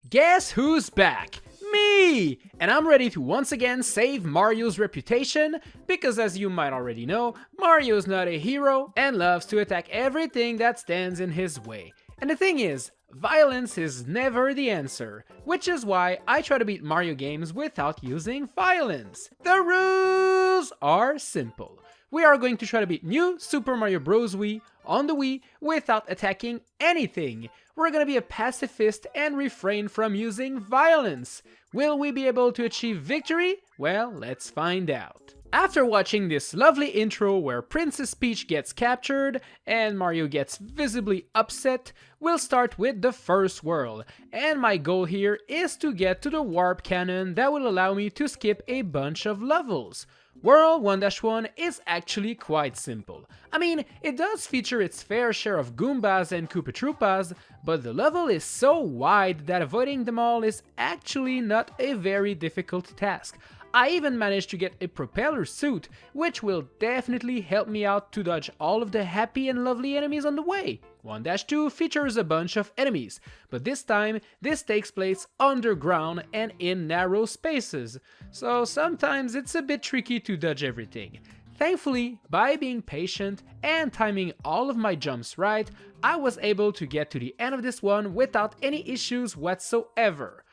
Guess who's back? Me! And I'm ready to once again save Mario's reputation, because as you might already know, Mario's not a hero and loves to attack everything that stands in his way. And the thing is, violence is never the answer, which is why I try to beat Mario games without using violence. The rules are simple. We are going to try to beat New Super Mario Bros. Wii on the Wii without attacking anything. We're gonna be a pacifist and refrain from using violence. Will we be able to achieve victory? Well, let's find out. After watching this lovely intro where Princess Peach gets captured and Mario gets visibly upset, we'll start with the first world, and my goal here is to get to the warp cannon that will allow me to skip a bunch of levels. World 1-1 is actually quite simple. I mean, it does feature its fair share of Goombas and Koopa Troopas, but the level is so wide that avoiding them all is actually not a very difficult task. I even managed to get a propeller suit, which will definitely help me out to dodge all of the happy and lovely enemies on the way. 1-2 features a bunch of enemies, but this time this takes place underground and in narrow spaces, so sometimes it's a bit tricky to dodge everything. Thankfully, by being patient and timing all of my jumps right, I was able to get to the end of this one without any issues whatsoever.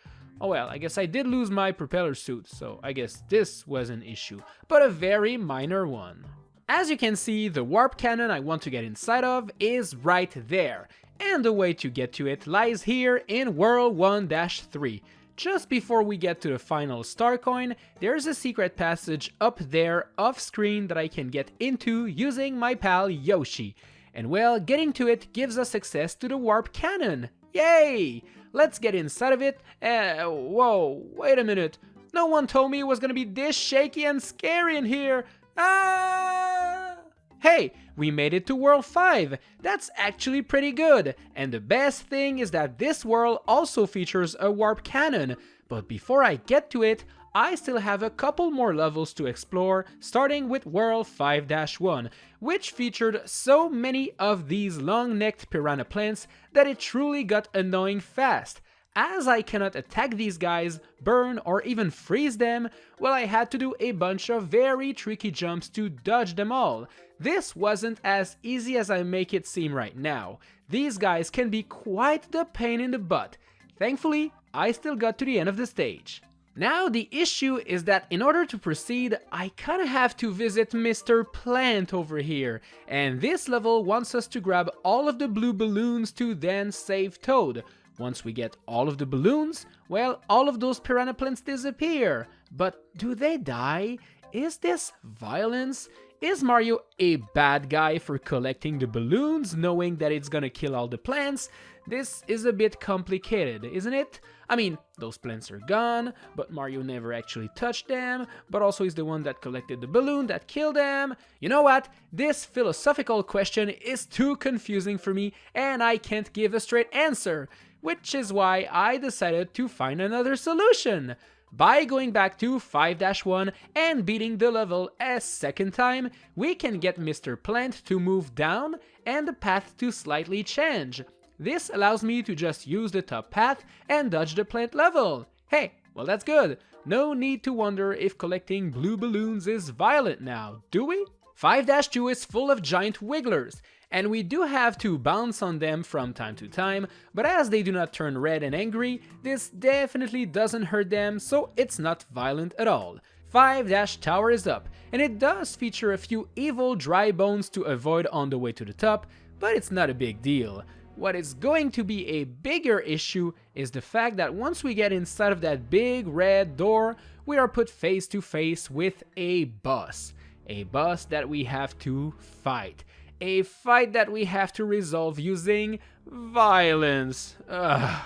Oh well, I guess I did lose my propeller suit, so I guess this was an issue, but a very minor one. As you can see, the warp cannon I want to get inside of is right there, and the way to get to it lies here in World 1-3. Just before we get to the final star coin, there's a secret passage up there off screen that I can get into using my pal Yoshi. And well, getting to it gives us access to the warp cannon. Yay! Let's get inside of it. Whoa, wait a minute. No one told me it was gonna be this shaky and scary in here. Ah! Hey, we made it to World 5. That's actually pretty good. And the best thing is that this world also features a warp cannon. But before I get to it, I still have a couple more levels to explore, starting with World 5-1, which featured so many of these long-necked piranha plants that it truly got annoying fast. As I cannot attack these guys, burn, or even freeze them, well, I had to do a bunch of very tricky jumps to dodge them all. This wasn't as easy as I make it seem right now. These guys can be quite the pain in the butt. Thankfully, I still got to the end of the stage. Now the issue is that in order to proceed, I kinda have to visit Mr. Plant over here, and this level wants us to grab all of the blue balloons to then save Toad. Once we get all of the balloons, well, all of those piranha plants disappear. But do they die? Is this violence? Is Mario a bad guy for collecting the balloons, knowing that it's gonna kill all the plants? This is a bit complicated, isn't it? I mean, those plants are gone, but Mario never actually touched them, but also he's the one that collected the balloon that killed them. You know what? This philosophical question is too confusing for me, and I can't give a straight answer, which is why I decided to find another solution. By going back to 5-1 and beating the level a second time, we can get Mr. Plant to move down and the path to slightly change. This allows me to just use the top path and dodge the plant level. Hey, well that's good. No need to wonder if collecting blue balloons is violent now, do we? 5-2 is full of giant wigglers, and we do have to bounce on them from time to time, but as they do not turn red and angry, this definitely doesn't hurt them, so it's not violent at all. 5-Tower is up, and it does feature a few evil dry bones to avoid on the way to the top, but it's not a big deal. What is going to be a bigger issue is the fact that once we get inside of that big red door, we are put face to face with a boss. A boss that we have to fight. A fight that we have to resolve using violence. Ugh.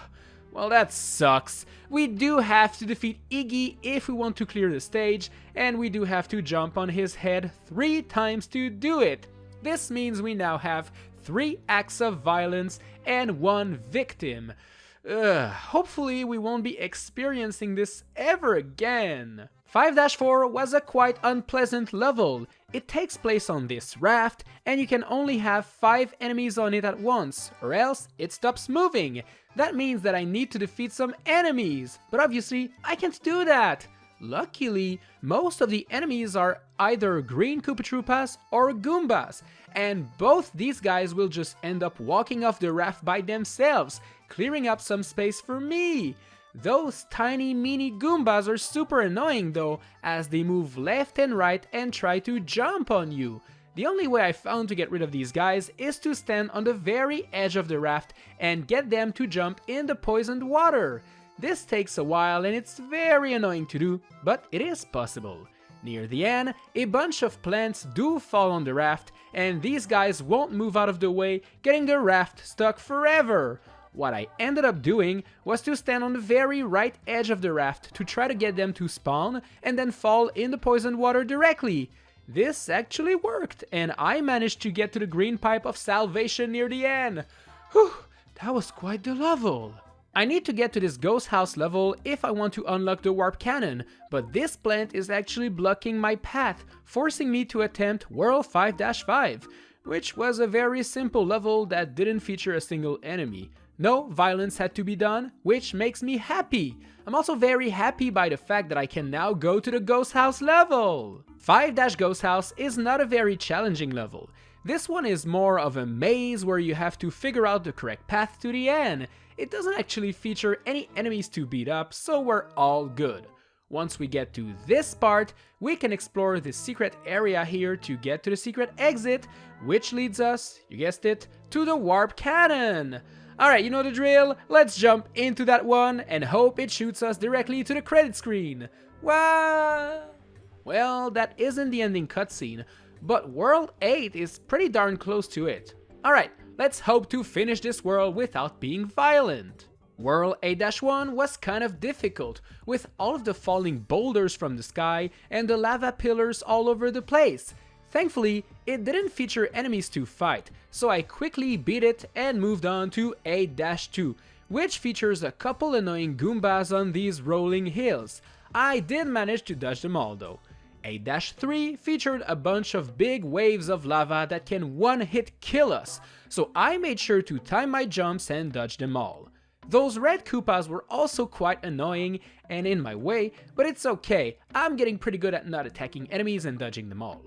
Well, that sucks. We do have to defeat Iggy if we want to clear the stage, and we do have to jump on his head 3 times to do it. This means we now have 3 acts of violence and 1 victim. Hopefully we won't be experiencing this ever again. 5-4 was a quite unpleasant level. It takes place on this raft, and you can only have 5 enemies on it at once, or else it stops moving. That means that I need to defeat some enemies, but obviously I can't do that. Luckily, most of the enemies are either green Koopa Troopas or Goombas, and both these guys will just end up walking off the raft by themselves, clearing up some space for me. Those tiny mini Goombas are super annoying though, as they move left and right and try to jump on you. The only way I found to get rid of these guys is to stand on the very edge of the raft and get them to jump in the poisoned water. This takes a while and it's very annoying to do, but it is possible. Near the end, a bunch of plants do fall on the raft, and these guys won't move out of the way, getting the raft stuck forever. What I ended up doing was to stand on the very right edge of the raft to try to get them to spawn and then fall in the poisoned water directly. This actually worked, and I managed to get to the green pipe of salvation near the end. Whew, that was quite the level. I need to get to this ghost house level if I want to unlock the warp cannon, but this plant is actually blocking my path, forcing me to attempt World 5-5, which was a very simple level that didn't feature a single enemy. No violence had to be done, which makes me happy. I'm also very happy by the fact that I can now go to the ghost house level. 5-Ghost House is not a very challenging level. This one is more of a maze where you have to figure out the correct path to the end. It doesn't actually feature any enemies to beat up, so we're all good. Once we get to this part, we can explore the secret area here to get to the secret exit, which leads us, you guessed it, to the warp cannon. Alright, you know the drill, let's jump into that one and hope it shoots us directly to the credit screen. What? Well, that isn't the ending cutscene, but World 8 is pretty darn close to it. Alright, let's hope to finish this world without being violent. World 8-1 was kind of difficult, with all of the falling boulders from the sky and the lava pillars all over the place. Thankfully, it didn't feature enemies to fight, so I quickly beat it and moved on to 8-2, which features a couple annoying Goombas on these rolling hills. I did manage to dodge them all though. 8-3 featured a bunch of big waves of lava that can one-hit kill us, so I made sure to time my jumps and dodge them all. Those red Koopas were also quite annoying and in my way, but it's okay, I'm getting pretty good at not attacking enemies and dodging them all.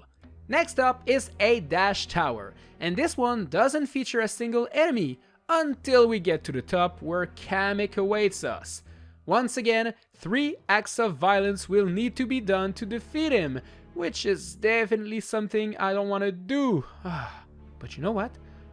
Next up is 8-Tower, and this one doesn't feature a single enemy until we get to the top where Kamek awaits us. Once again, 3 acts of violence will need to be done to defeat him, which is definitely something I don't want to do. But you know what?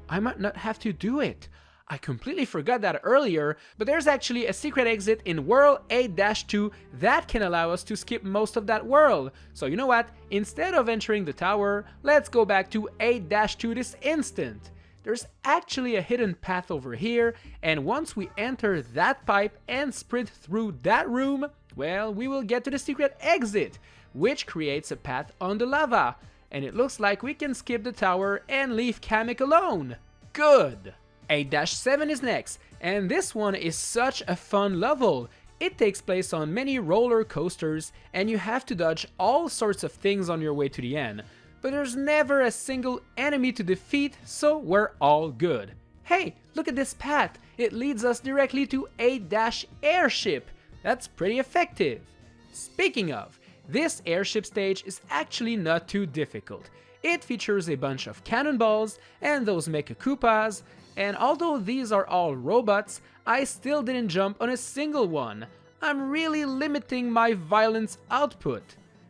I might not have to do it. I completely forgot that earlier, but there's actually a secret exit in World 8-2 that can allow us to skip most of that world. So you know what? Instead of entering the tower, let's go back to 8-2 this instant. There's actually a hidden path over here, and once we enter that pipe and sprint through that room, well, we will get to the secret exit, which creates a path on the lava. And it looks like we can skip the tower and leave Kamek alone. Good! 8-7 is next, and this one is such a fun level. It takes place on many roller coasters, and you have to dodge all sorts of things on your way to the end. But there's never a single enemy to defeat, so we're all good. Hey, look at this path. It leads us directly to 8-Airship. That's pretty effective. Speaking of, this airship stage is actually not too difficult. It features a bunch of cannonballs and those Mecha Koopas, and although these are all robots, I still didn't jump on a single one. I'm really limiting my violence output.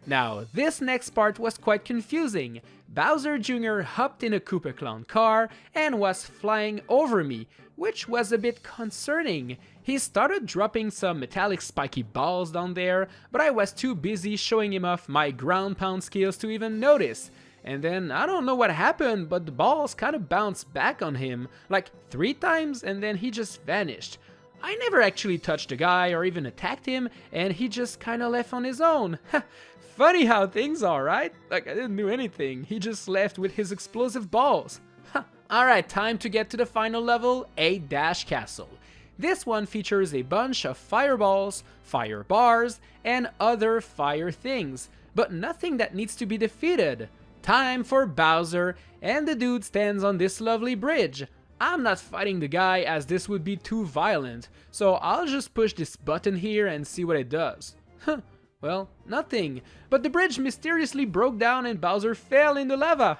Now, this next part was quite confusing. Bowser Jr. hopped in a Koopa Clown car and was flying over me, which was a bit concerning. He started dropping some metallic spiky balls down there, but I was too busy showing him off my ground pound skills to even notice. And then, I don't know what happened, but the balls kind of bounced back on him, like 3 times, and then he just vanished. I never actually touched the guy or even attacked him, and he just kind of left on his own. Funny how things are, right? Like, I didn't do anything, he just left with his explosive balls. Alright, time to get to the final level, 8-Castle. This one features a bunch of fireballs, fire bars, and other fire things, but nothing that needs to be defeated. Time for Bowser, and the dude stands on this lovely bridge. I'm not fighting the guy as this would be too violent, so I'll just push this button here and see what it does. Huh, well, nothing. But the bridge mysteriously broke down and Bowser fell in the lava.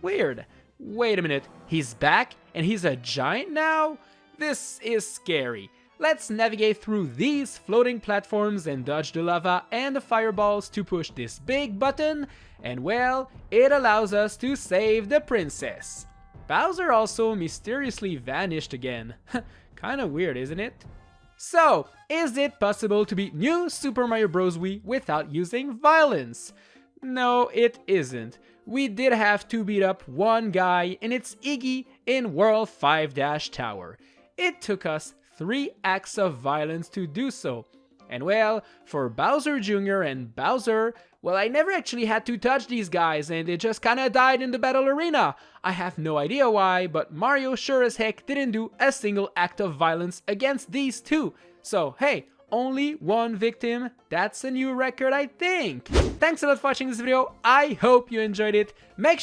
Weird. Wait a minute, he's back and he's a giant now? This is scary. Let's navigate through these floating platforms and dodge the lava and the fireballs to push this big button, and well, it allows us to save the princess. Bowser also mysteriously vanished again. Kinda weird, isn't it? So, is it possible to beat New Super Mario Bros. Wii without using violence? No, it isn't. We did have to beat up one guy, and it's Iggy in World 5-Tower. It took us 3 acts of violence to do so. And well, for Bowser Jr. and Bowser, well, I never actually had to touch these guys and they just kinda died in the battle arena. I have no idea why, but Mario sure as heck didn't do a single act of violence against these two. So hey, only one victim, that's a new record I think. Thanks a lot for watching this video, I hope you enjoyed it. Make